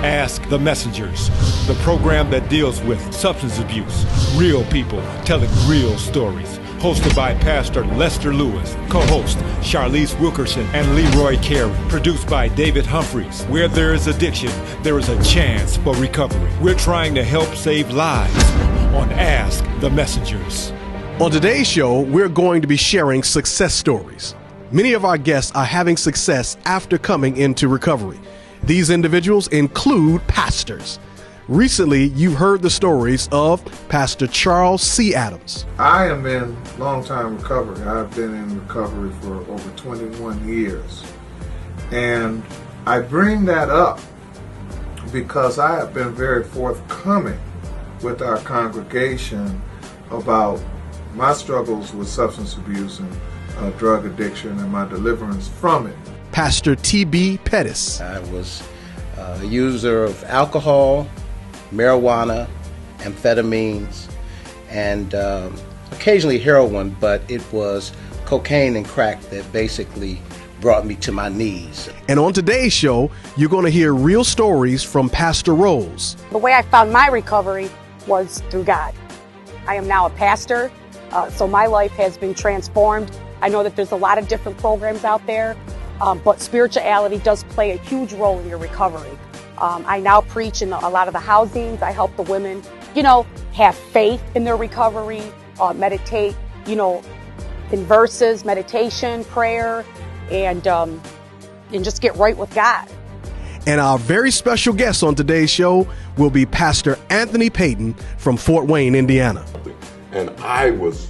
Ask the Messengers, the program that deals with substance abuse, real people telling real stories. Hosted by Pastor Lester Lewis, co-host Charlize Wilkerson and Leroy Carey. Produced by David Humphreys. Where there is addiction, there is a chance for recovery. We're trying to help save lives on Ask the Messengers. On today's show, we're going to be sharing success stories. Many of our guests are having success after coming into recovery. These individuals include pastors. Recently, you've heard the stories of Pastor Charles C. Adams. I am in long-time recovery. I've been in recovery for over 21 years. And I bring that up because I have been very forthcoming with our congregation about my struggles with substance abuse and drug addiction and my deliverance from it. Pastor T.B. Pettis. I was a user of alcohol, marijuana, amphetamines, and occasionally heroin, but it was cocaine and crack that basically brought me to my knees. And on today's show, you're going to hear real stories from Pastor Rose. The way I found my recovery was through God. I am now a pastor, so my life has been transformed. I know that there's a lot of different programs out there, but spirituality does play a huge role in your recovery. I now preach in a lot of the housings. I help the women, have faith in their recovery, meditate, in verses, meditation, prayer, and just get right with God. And our very special guest on today's show will be Pastor Anthony Payton from Fort Wayne, Indiana. And I was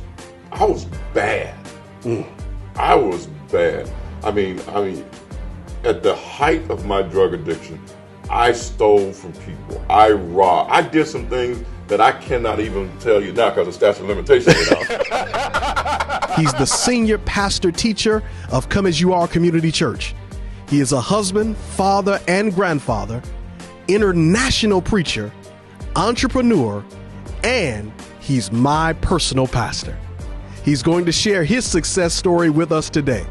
bad. I was bad. I mean, at the height of my drug addiction, I stole from people. I robbed. I did some things that I cannot even tell you now because of statute of limitations. He's the senior pastor teacher of Come As You Are Community Church. He is a husband, father, and grandfather, international preacher, entrepreneur, and he's my personal pastor. He's going to share his success story with us today.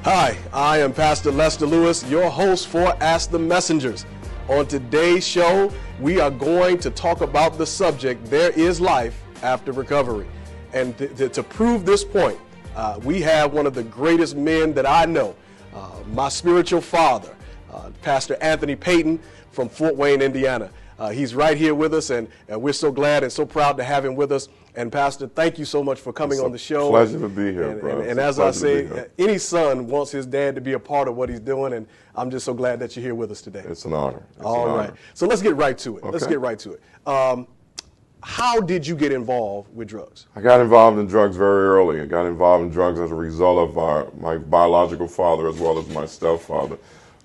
Hi, I am Pastor Lester Lewis, your host for Ask the Messengers. On today's show, we are going to talk about the subject, there is life after recovery. And to prove this point, we have one of the greatest men that I know, my spiritual father, Pastor Anthony Payton from Fort Wayne, Indiana. He's right here with us, and we're so glad and so proud to have him with us. And Pastor, thank you so much for coming on the show. Pleasure to be here, bro. And as I say, any son wants his dad to be a part of what he's doing, and I'm just so glad that you're here with us today. It's an honor. All right. So let's get right to it. Okay. Let's get right to it. How did you get involved with drugs? I got involved in drugs very early. I got involved in drugs as a result of my biological father as well as my stepfather.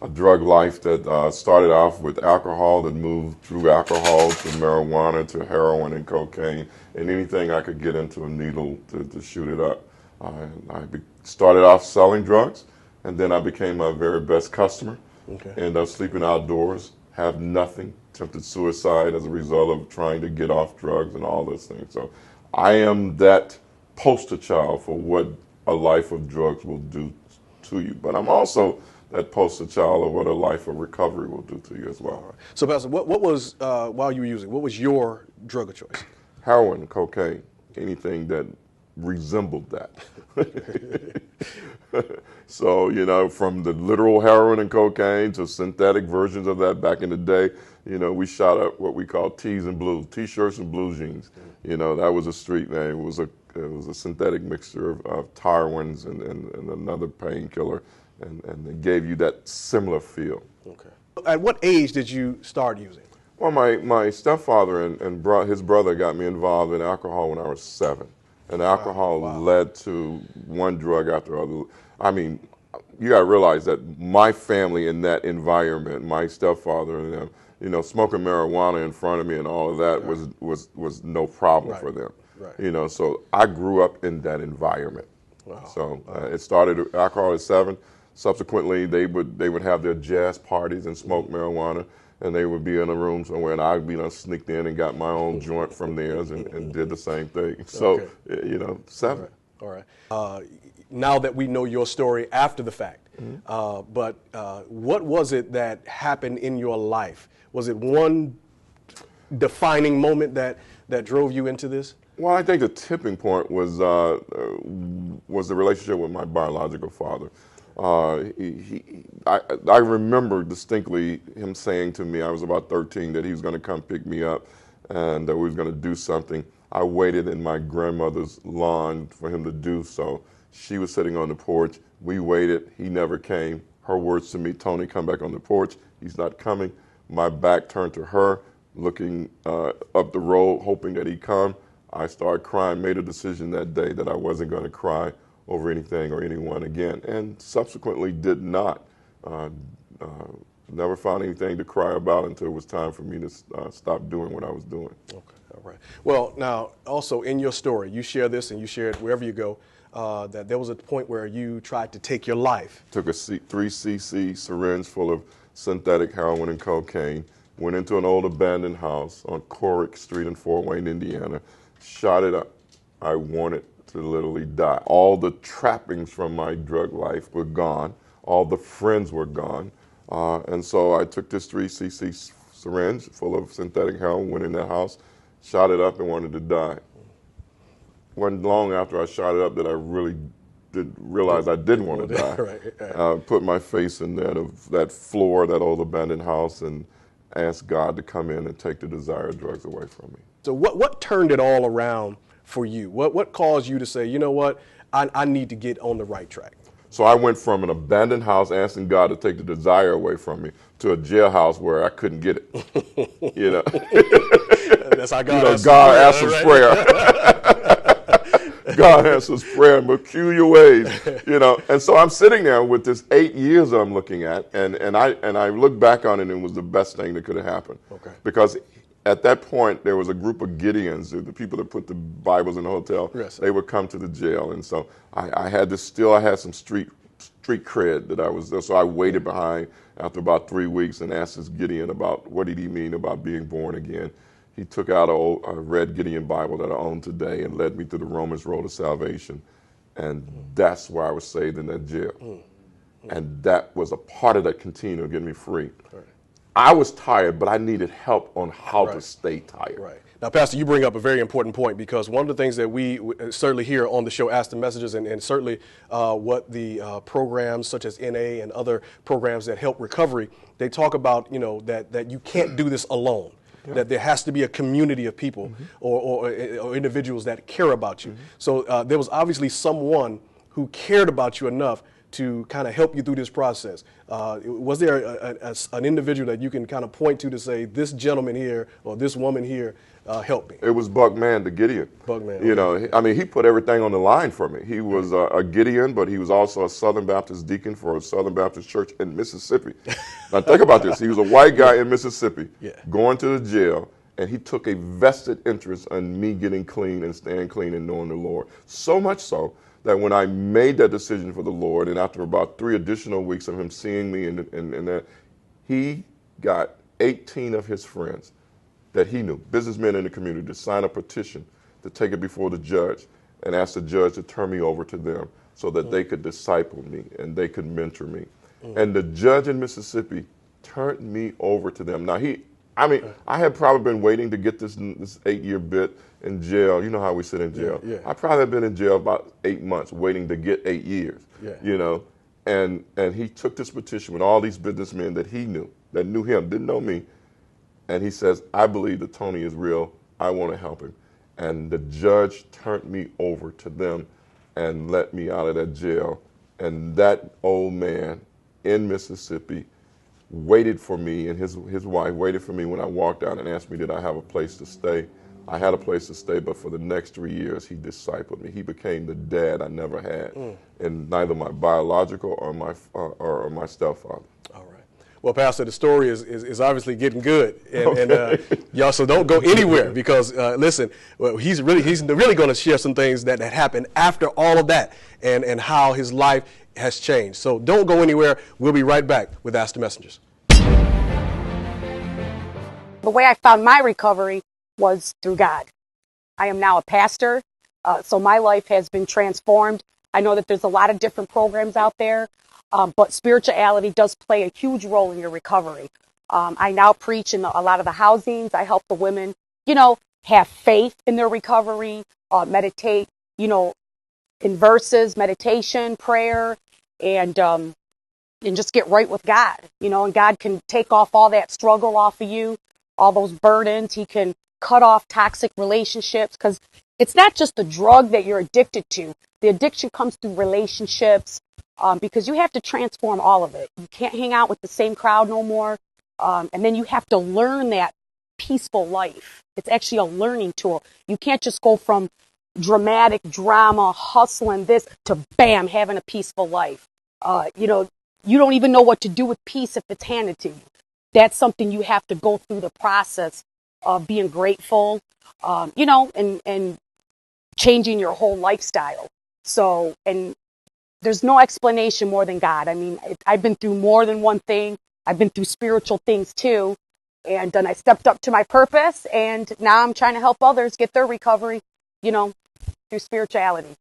A drug life that started off with alcohol, that moved through alcohol to marijuana to heroin and cocaine and anything I could get into a needle to shoot it up. I started off selling drugs, and then I became my very best customer. Okay. Ended up sleeping outdoors, have nothing, attempted suicide as a result of trying to get off drugs and all those things. So I am that poster child for what a life of drugs will do to you. But I'm also that poster child of what a life of recovery will do to you as well. Right. So, Pastor, what was, while you were using, what was your drug of choice? Heroin, cocaine, anything that resembled that. So, from the literal heroin and cocaine to synthetic versions of that back in the day, we shot up what we call T's and blues, T-shirts and blue jeans. That was a street name. It was a synthetic mixture of Tyrwins and another painkiller. And they gave you that similar feel. Okay. At what age did you start using? Well, my stepfather and his brother got me involved in alcohol when I was 7. And alcohol led to one drug after other. I mean, you got to realize that my family in that environment, my stepfather and them, smoking marijuana in front of me and all of that was no problem for them. Right. So I grew up in that environment. Wow. So it started alcohol at 7. Subsequently, they would have their jazz parties and smoke marijuana, and they would be in a room somewhere, and I'd sneaked in and got my own joint from theirs and did the same thing. So, 7. All right. Now that we know your story after the fact, But what was it that happened in your life? Was it one defining moment that drove you into this? Well, I think the tipping point was the relationship with my biological father. I remember distinctly him saying to me, I was about 13, that he was going to come pick me up and we was going to do something. I waited in my grandmother's lawn for him to do so. She was sitting on the porch. We waited. He never came. Her words to me, Tony, come back on the porch. He's not coming. My back turned to her, looking up the road, hoping that he'd come. I started crying, made a decision that day that I wasn't going to cry over anything or anyone again, and subsequently did not. Never found anything to cry about until it was time for me to stop doing what I was doing. Okay, all right. Well, now, also in your story, you share this and you share it wherever you go, that there was a point where you tried to take your life. Took a 3cc syringe full of synthetic heroin and cocaine, went into an old abandoned house on Corrick Street in Fort Wayne, Indiana, shot it up. I wanted to literally die. All the trappings from my drug life were gone. All the friends were gone. And so I took this 3cc syringe full of synthetic heroin, went in that house, shot it up and wanted to die. Wasn't long after I shot it up that I really did realize I didn't want to die. Right. Put my face in that floor, that old abandoned house, and asked God to come in and take the desired drugs away from me. So what turned it all around for you? What caused you to say, you know what, I need to get on the right track? So I went from an abandoned house asking God to take the desire away from me to a jailhouse where I couldn't get it. You know, that's how God answers prayer. God answers prayer in peculiar ways, you know. And so I'm sitting there with this 8 years I'm looking at, and I look back on it, and it was the best thing that could have happened. Okay. Because at that point, there was a group of Gideons, the people that put the Bibles in the hotel. Yes. They would come to the jail, and so I had some street cred that I was there. So I waited behind after about 3 weeks and asked this Gideon about what did he mean about being born again. He took out a red Gideon Bible that I own today and led me to the Romans Road of Salvation, and that's where I was saved in that jail. And that was a part of that continuum of getting me free. Right. I was tired, but I needed help on how to stay tired. Right. Now, Pastor, you bring up a very important point, because one of the things that we certainly hear on the show, Ask the Messages, and certainly what the programs such as NA and other programs that help recovery, they talk about, you know, that you can't do this alone. Yeah. That there has to be a community of people or individuals that care about you. So there was obviously someone who cared about you enough to kind of help you through this process. Was there an individual that you can kind of point to say, this gentleman here or this woman here helped me? It was Buck Mann, the Gideon. Buck Mann. You know, I mean, he put everything on the line for me. He was a Gideon, but he was also a Southern Baptist deacon for a Southern Baptist church in Mississippi. Now think about this. He was a white guy in Mississippi going to the jail, and he took a vested interest in me getting clean and staying clean and knowing the Lord. So much so that when I made that decision for the Lord, and after about 3 additional weeks of him seeing me and that, he got 18 of his friends that he knew, businessmen in the community, to sign a petition to take it before the judge and ask the judge to turn me over to them so that they could disciple me and they could mentor me. And the judge in Mississippi turned me over to them. Now I had probably been waiting to get this 8-year bit in jail. You know how we sit in jail. Yeah. I probably had been in jail about 8 months waiting to get 8 years. You know, and he took this petition with all these businessmen that he knew, that knew him, didn't know me, and he says, I believe that Tony is real. I want to help him. And the judge turned me over to them and let me out of that jail. And that old man in Mississippi waited for me, and his wife waited for me when I walked out and asked me, did I have a place to stay? I had a place to stay, but for the next 3 years, he discipled me. He became the dad I never had, and neither my biological or my stepfather. All right. Well, Pastor, the story is obviously getting good, and y'all, so don't go anywhere, because listen, he's really going to share some things that happened after all of that, and how his life has changed. So don't go anywhere. We'll be right back with Ask the Messengers. The way I found my recovery was through God. I am now a pastor, so my life has been transformed. I know that there's a lot of different programs out there, but spirituality does play a huge role in your recovery. I now preach in a lot of the housings. I help the women, have faith in their recovery, meditate, in verses, meditation, prayer, and just get right with God, and God can take off all that struggle off of you, all those burdens. He can cut off toxic relationships, because it's not just the drug that you're addicted to. The addiction comes through relationships, because you have to transform all of it. You can't hang out with the same crowd no more. And then you have to learn that peaceful life. It's actually a learning tool. You can't just go from dramatic drama, hustling this, to bam, having a peaceful life. You don't even know what to do with peace if it's handed to you. That's something you have to go through the process of being grateful, and changing your whole lifestyle. So, and there's no explanation more than God. I mean, I've been through more than one thing. I've been through spiritual things too. And then I stepped up to my purpose, and now I'm trying to help others get their recovery, through spirituality.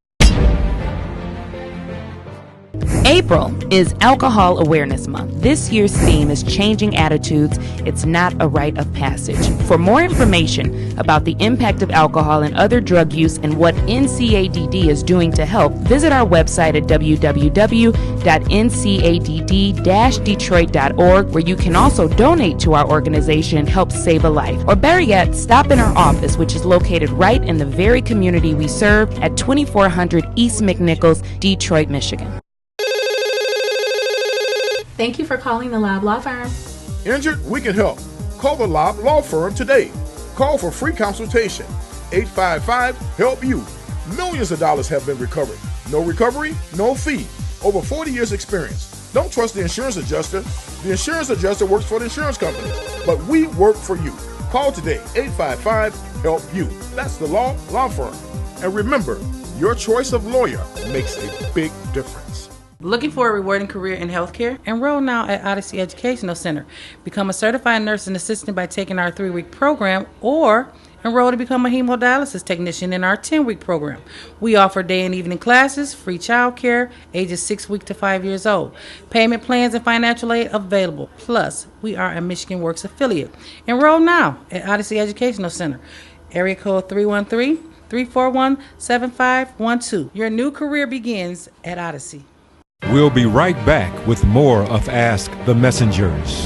April is Alcohol Awareness Month. This year's theme is Changing Attitudes. It's not a rite of passage. For more information about the impact of alcohol and other drug use and what NCADD is doing to help, visit our website at www.ncadd-detroit.org, where you can also donate to our organization and help save a life. Or better yet, stop in our office, which is located right in the very community we serve at 2400 East McNichols, Detroit, Michigan. Thank you for calling the Lob Law Firm. Injured? We can help. Call the Lob Law Firm today. Call for free consultation. 855-HELP-YOU. Millions of dollars have been recovered. No recovery, no fee. Over 40 years experience. Don't trust the insurance adjuster. The insurance adjuster works for the insurance company. But we work for you. Call today. 855-HELP-YOU. That's the Law Firm. And remember, your choice of lawyer makes a big difference. Looking for a rewarding career in healthcare? Enroll now at Odyssey Educational Center. Become a certified nurse and assistant by taking our 3-week program, or enroll to become a hemodialysis technician in our 10-week program. We offer day and evening classes, free child care, ages 6 weeks to 5 years old. Payment plans and financial aid available. Plus, we are a Michigan Works affiliate. Enroll now at Odyssey Educational Center. Area code 313-341-7512. Your new career begins at Odyssey. We'll be right back with more of Ask the Messengers.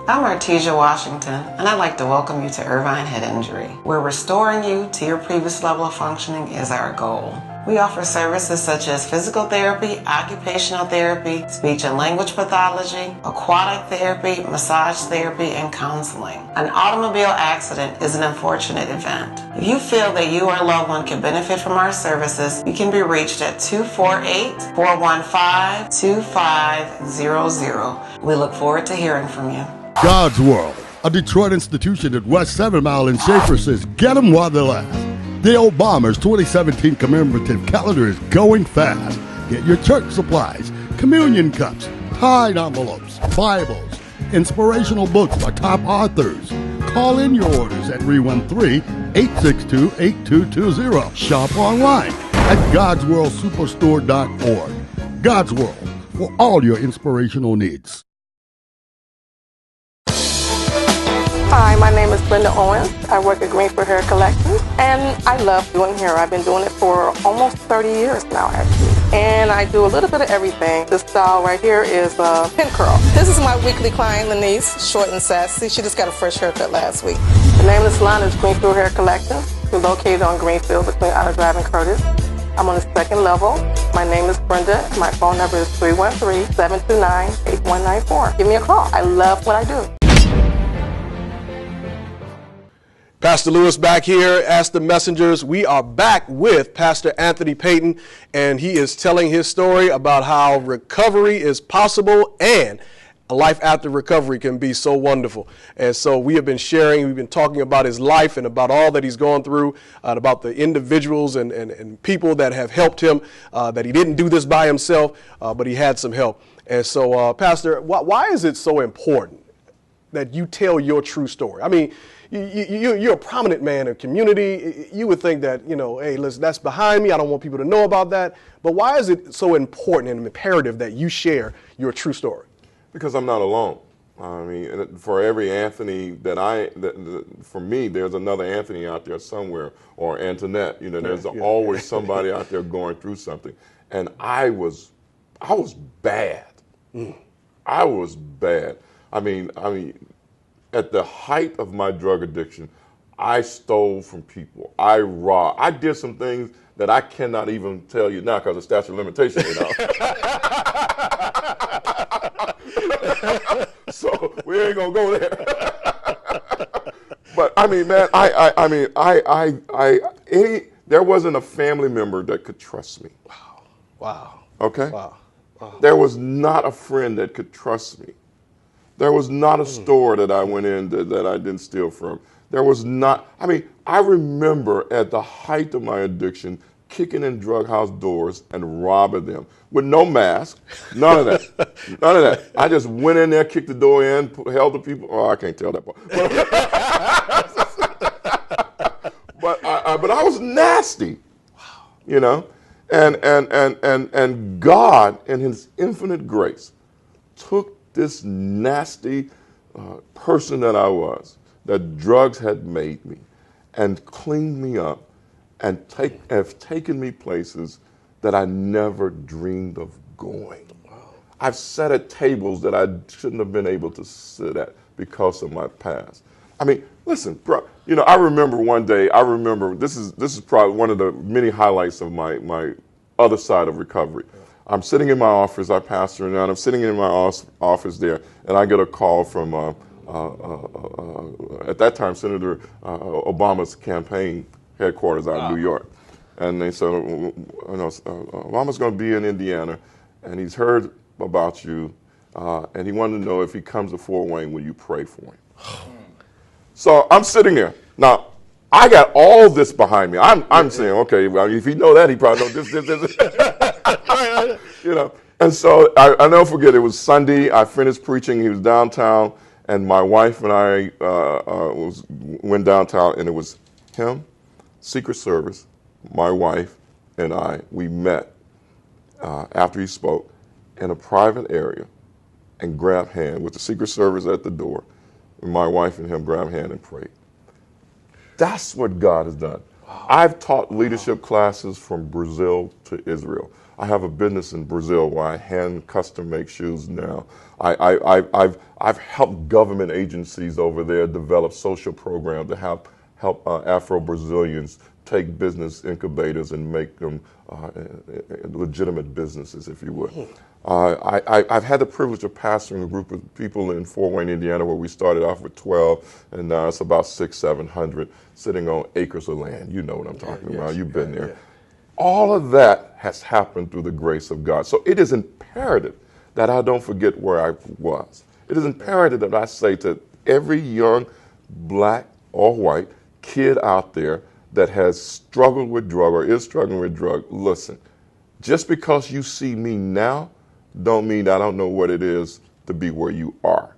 I'm Artesia Washington, and I'd like to welcome you to Irvine Head Injury, where restoring you to your previous level of functioning is our goal. We offer services such as physical therapy, occupational therapy, speech and language pathology, aquatic therapy, massage therapy, and counseling. An automobile accident is an unfortunate event. If you feel that you or a loved one can benefit from our services, you can be reached at 248-415-2500. We look forward to hearing from you. God's World, a Detroit institution at West 7 Mile in Schaefer, says get them while they last. The Old Bombers 2017 commemorative calendar is going fast. Get your church supplies, communion cups, tithe envelopes, Bibles, inspirational books by top authors. Call in your orders at 313-862-8220. Shop online at godsworldsuperstore.org. God's World, for all your inspirational needs. Hi, my name is Brenda Owens. I work at Greenfield Hair Collections, and I love doing hair. I've been doing it for almost 30 years now, actually. And I do a little bit of everything. This style right here is pin curl. This is my weekly client, Lenise, short and sassy. She just got a fresh haircut last week. The name of the salon is Greenfield Hair Collections. We're located on Greenfield between Outer Drive and Curtis. I'm on the second level. My name is Brenda. My phone number is 313-729-8194. Give me a call. I love what I do. Pastor Lewis back here, Ask the Messengers. We are back with Pastor Anthony Payton, and he is telling his story about how recovery is possible and a life after recovery can be so wonderful. And so we have been sharing, we've been talking about his life and about all that he's gone through, and about the individuals and people that have helped him, that he didn't do this by himself, but he had some help. And so, Pastor, why is it so important that you tell your true story? I mean, you're a prominent man in the community. You would think that, hey, listen, that's behind me. I don't want people to know about that. But why is it so important and imperative that you share your true story? Because I'm not alone. I mean, for every Anthony for me, there's another Anthony out there somewhere, or Antoinette. There's always somebody out there going through something. And I was bad. I was bad. I mean, at the height of my drug addiction, I stole from people. I robbed. I did some things that I cannot even tell you now because of statute of limitations. So we ain't gonna go there. But I mean, man, there wasn't a family member that could trust me. Wow. Okay. Wow. There was not a friend that could trust me. There was not a store that I went in that I didn't steal from. There was not. I mean, I remember at the height of my addiction, kicking in drug house doors and robbing them with no mask, none of that, none of that. I just went in there, kicked the door in, held the people. Oh, I can't tell that part. But I was nasty, and God, in His infinite grace, took this nasty person that I was, that drugs had made me, and cleaned me up. And have taken me places that I never dreamed of going. Wow. I've sat at tables that I shouldn't have been able to sit at because of my past. I mean, listen, bro. I remember one day. This is probably one of the many highlights of my other side of recovery. I'm sitting in my office. I pastor, and I'm sitting in my office there, and I get a call from at that time Senator Obama's campaign headquarters out of New York. And they said, Obama's going to be in Indiana, and he's heard about you, and he wanted to know if he comes to Fort Wayne, will you pray for him? So I'm sitting there. Now, I got all this behind me. I'm saying, okay, well, if he know that, he probably know this. And so I never forget, it was Sunday. I finished preaching. He was downtown, and my wife and I went downtown, and it was him, Secret Service, my wife, and I. We met after he spoke in a private area and grabbed hand with the Secret Service at the door. And my wife and him grabbed hand and prayed. That's what God has done. Wow. I've taught leadership classes from Brazil to Israel. I have a business in Brazil where I hand custom make shoes now. I've helped government agencies over there develop social programs to help Afro-Brazilians take business incubators and make them legitimate businesses, if you would. I've had the privilege of pastoring a group of people in Fort Wayne, Indiana, where we started off with 12, and now it's about 600-700 sitting on acres of land. You know what I'm talking about. You've been there. All of that has happened through the grace of God. So it is imperative that I don't forget where I was. It is imperative that I say to every young black or white kid out there that has struggled with drug or is struggling with drug, listen, just because you see me now don't mean I don't know what it is to be where you are.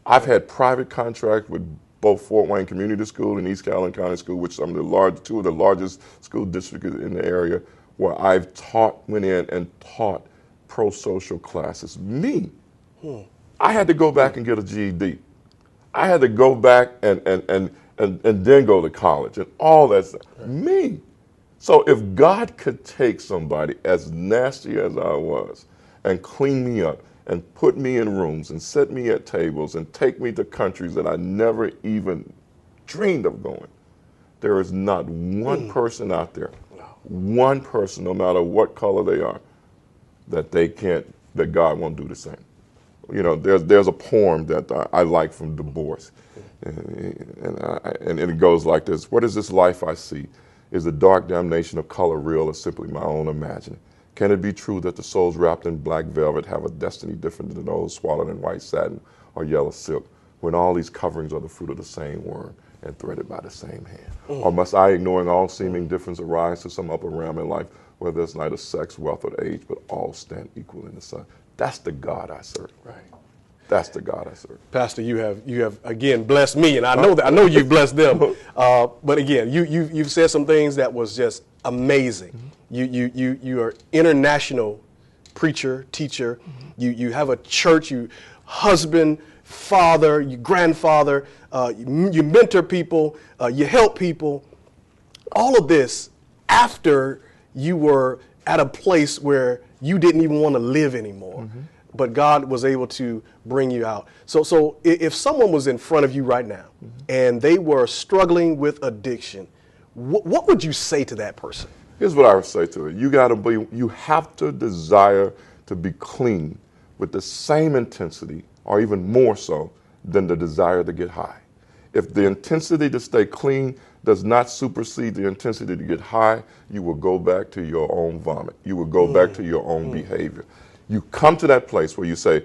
I've had private contracts with both Fort Wayne Community School and East Calhoun County School, which are two of the largest school districts in the area, where I've went in and taught pro-social classes. Me, I had to go back and get a GED. I had to go back and then go to college and all that stuff. Me. So if God could take somebody as nasty as I was and clean me up and put me in rooms and set me at tables and take me to countries that I never even dreamed of going, there is not one person out there, one person, no matter what color they are, that God won't do the same. There's a poem that I like from Du Bois, and it goes like this: what is this life I see? Is the dark damnation of color real or simply my own imagining? Can it be true that the souls wrapped in black velvet have a destiny different than those swallowed in white satin or yellow silk, when all these coverings are the fruit of the same worm and threaded by the same hand? Or must I, ignoring all seeming difference, arise to some upper realm in life where there's neither sex, wealth, or age, but all stand equal in the sun? That's the God I serve. Right. That's the God I serve. Pastor, you have again blessed me, and I know you've blessed them. But again, you've said some things that was just amazing. You are international preacher, teacher. You have a church. You husband, father, you grandfather. You mentor people. You help people. All of this after you were at a place where you didn't even want to live anymore. But God was able to bring you out. So if someone was in front of you right now and they were struggling with addiction, what would you say to that person? Here's what I would say to it. You have to desire to be clean with the same intensity or even more so than the desire to get high. If the intensity to stay clean does not supersede the intensity to get high, you will go back to your own vomit. You will go back to your own behavior. You come to that place where you say,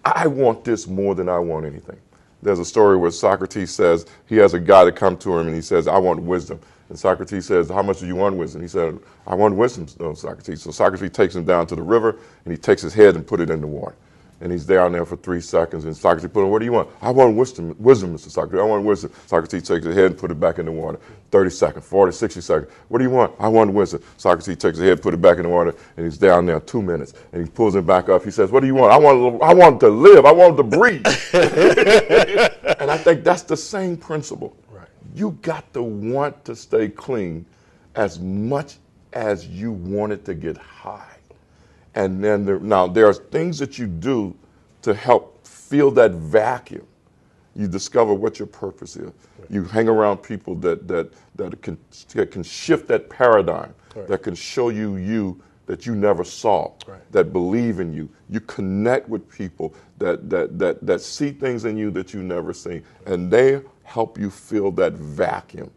I want this more than I want anything. There's a story where Socrates says he has a guy that come to him and he says, I want wisdom. And Socrates says, how much do you want wisdom? He said, I want wisdom, Socrates. So Socrates takes him down to the river and he takes his head and put it in the water. And he's down there for 3 seconds. And Socrates put him, what do you want? I want wisdom, Mr. Socrates. I want wisdom. Socrates takes his head and put it back in the water. 30 seconds, 40, 60 seconds. What do you want? I want wisdom. Socrates takes his head, put it back in the water, and he's down there 2 minutes. And he pulls him back up. He says, what do you want? I want to live. I want to breathe. And I think that's the same principle. Right. You got to want to stay clean as much as you want it to get high. And then there are things that you do to help fill that vacuum. You discover what your purpose is. Right. You hang around people that can shift that paradigm, right, that can show you that you never saw, right, that believe in you. You connect with people that see things in you that you never seen, and they help you fill that vacuum.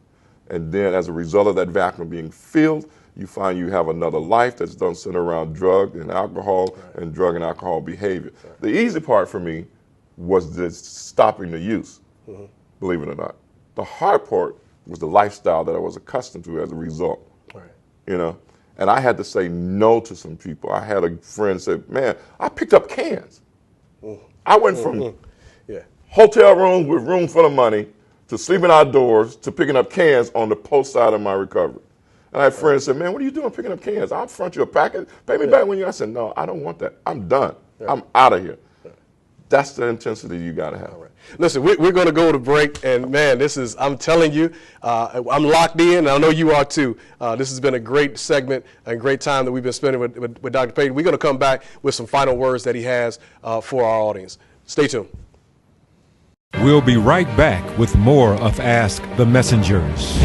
And then as a result of that vacuum being filled, you find you have another life that's done center around drug and alcohol, right, and drug and alcohol behavior. Right. The easy part for me was just stopping the use, believe it or not. The hard part was the lifestyle that I was accustomed to as a result. Right. You know, and I had to say no to some people. I had a friend say, man, I picked up cans. I went from hotel rooms with room full of money to sleeping outdoors to picking up cans on the post side of my recovery. And I had friends say, man, what are you doing picking up cans? I'll front you a package. Pay me back when you. I said, no, I don't want that. I'm done. I'm out of here. That's the intensity you got to have. Right. Listen, we're going to go to break, and man, I'm telling you, I'm locked in, and I know you are too. This has been a great segment and great time that we've been spending with Dr. Payton. We're going to come back with some final words that he has for our audience. Stay tuned. We'll be right back with more of Ask the Messengers.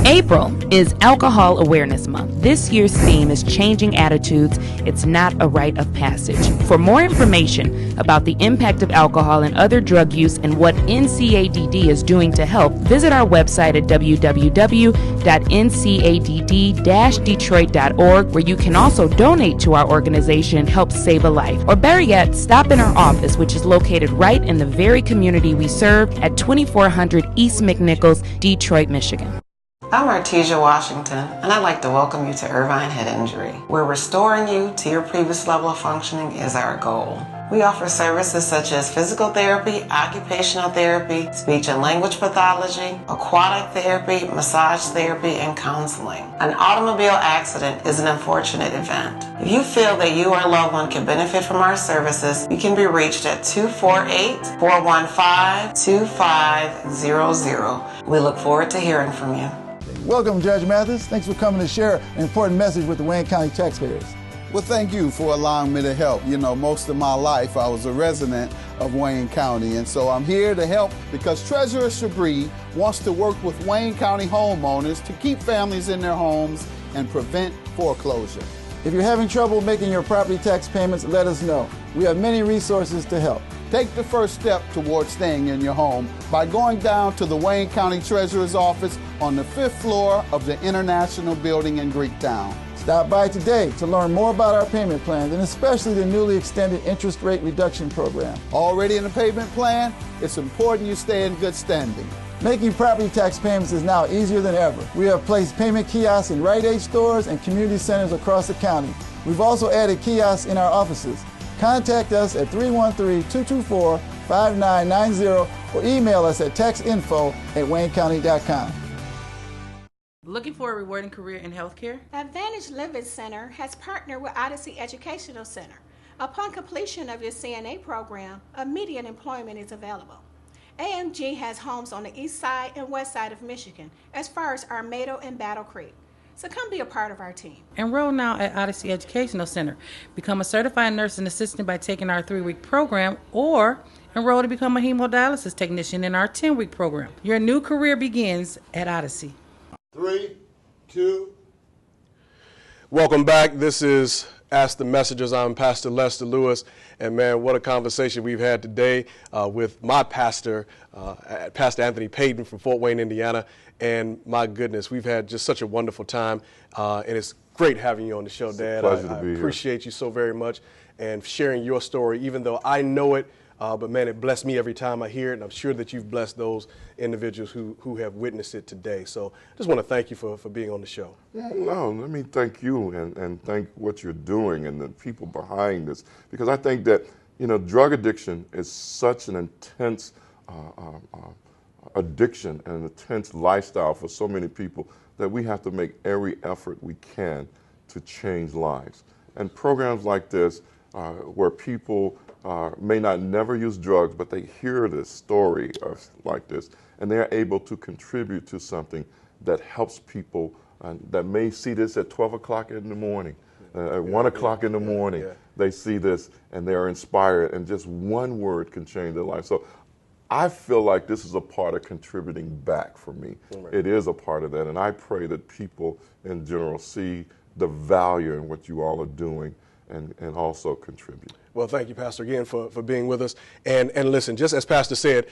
April is Alcohol Awareness Month. This year's theme is Changing Attitudes. It's not a rite of passage. For more information about the impact of alcohol and other drug use and what NCADD is doing to help, visit our website at www.ncadd-detroit.org, where you can also donate to our organization and help save a life. Or better yet, stop in our office, which is located right in the very community we serve at 2400 East McNichols, Detroit, Michigan. I'm Artesia Washington, and I'd like to welcome you to Irvine Head Injury, where restoring you to your previous level of functioning is our goal. We offer services such as physical therapy, occupational therapy, speech and language pathology, aquatic therapy, massage therapy, and counseling. An automobile accident is an unfortunate event. If you feel that you or a loved one can benefit from our services, you can be reached at 248-415-2500. We look forward to hearing from you. Welcome, Judge Mathis. Thanks for coming to share an important message with the Wayne County taxpayers. Well, thank you for allowing me to help. You know, most of my life I was a resident of Wayne County, and so I'm here to help because Treasurer Shabri wants to work with Wayne County homeowners to keep families in their homes and prevent foreclosure. If you're having trouble making your property tax payments, let us know. We have many resources to help. Take the first step towards staying in your home by going down to the Wayne County Treasurer's office on the 5th floor of the International Building in Greektown. Stop by today to learn more about our payment plans and especially the newly extended interest rate reduction program. Already in the payment plan? It's important you stay in good standing. Making property tax payments is now easier than ever. We have placed payment kiosks in Rite Aid stores and community centers across the county. We've also added kiosks in our offices. Contact us at 313-224-5990 or email us at textinfo@waynecounty.com. Looking for a rewarding career in healthcare? Advantage Living Center has partnered with Odyssey Educational Center. Upon completion of your CNA program, immediate employment is available. AMG has homes on the east side and west side of Michigan, as far as Armado and Battle Creek. So come be a part of our team. Enroll now at Odyssey Educational Center. Become a certified nursing assistant by taking our 3-week program, or enroll to become a hemodialysis technician in our 10-week program. Your new career begins at Odyssey. 3, 2. Welcome back. This is Ask the Messengers. I'm Pastor Lester Lewis, and man, what a conversation we've had today with my pastor, Pastor Anthony Payton from Fort Wayne, Indiana. And my goodness, we've had just such a wonderful time, and it's great having you on the show, Dad. It's a pleasure to be here. I appreciate you so very much and sharing your story, even though I know it. But man, it blessed me every time I hear it, and I'm sure that you've blessed those individuals who have witnessed it today. So I just want to thank you for being on the show. No, let me thank you and thank what you're doing and the people behind this, because I think that, drug addiction is such an intense addiction and an intense lifestyle for so many people that we have to make every effort we can to change lives. And programs like this, where people may not never use drugs, but they hear this story like this, and they're able to contribute to something that helps people that may see this at 12 o'clock in the morning, at 1 o'clock in the morning. They see this and they're inspired, and just one word can change their life. So I feel like this is a part of contributing back for me. Right. It is a part of that, and I pray that people in general see the value in what you all are doing and also contribute. Well, thank you, Pastor, again for being with us. And listen, just as Pastor said,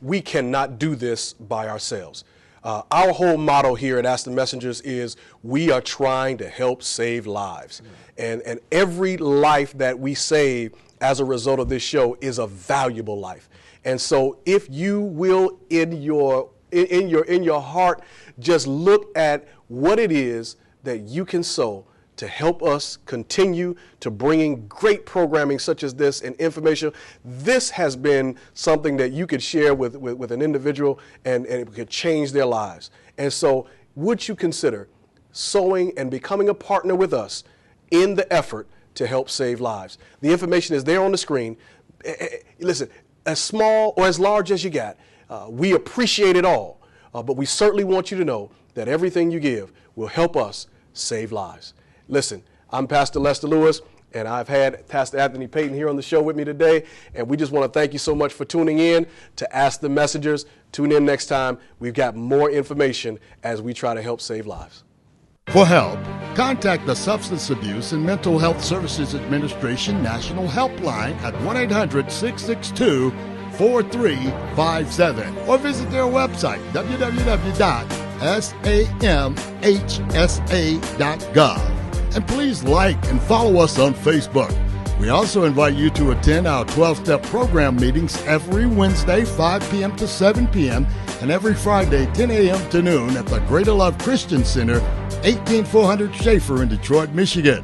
we cannot do this by ourselves. Our whole motto here at Ask the Messengers is we are trying to help save lives. Mm-hmm. And every life that we save as a result of this show is a valuable life. And so if you will in your heart just look at what it is that you can sow to help us continue to bringing great programming such as this and information. This has been something that you could share with an individual and it could change their lives. And so would you consider sowing and becoming a partner with us in the effort to help save lives? The information is there on the screen. Listen, as small or as large as you got, we appreciate it all. But we certainly want you to know that everything you give will help us save lives. Listen, I'm Pastor Lester Lewis, and I've had Pastor Anthony Payton here on the show with me today, and we just want to thank you so much for tuning in to Ask the Messengers. Tune in next time. We've got more information as we try to help save lives. For help, contact the Substance Abuse and Mental Health Services Administration National Helpline at 1-800-662-4357 or visit their website, www.samhsa.gov. And please like and follow us on Facebook. We also invite you to attend our 12-step program meetings every Wednesday, 5 p.m. to 7 p.m., and every Friday, 10 a.m. to noon at the Greater Love Christian Center, 18400 Schaefer in Detroit, Michigan.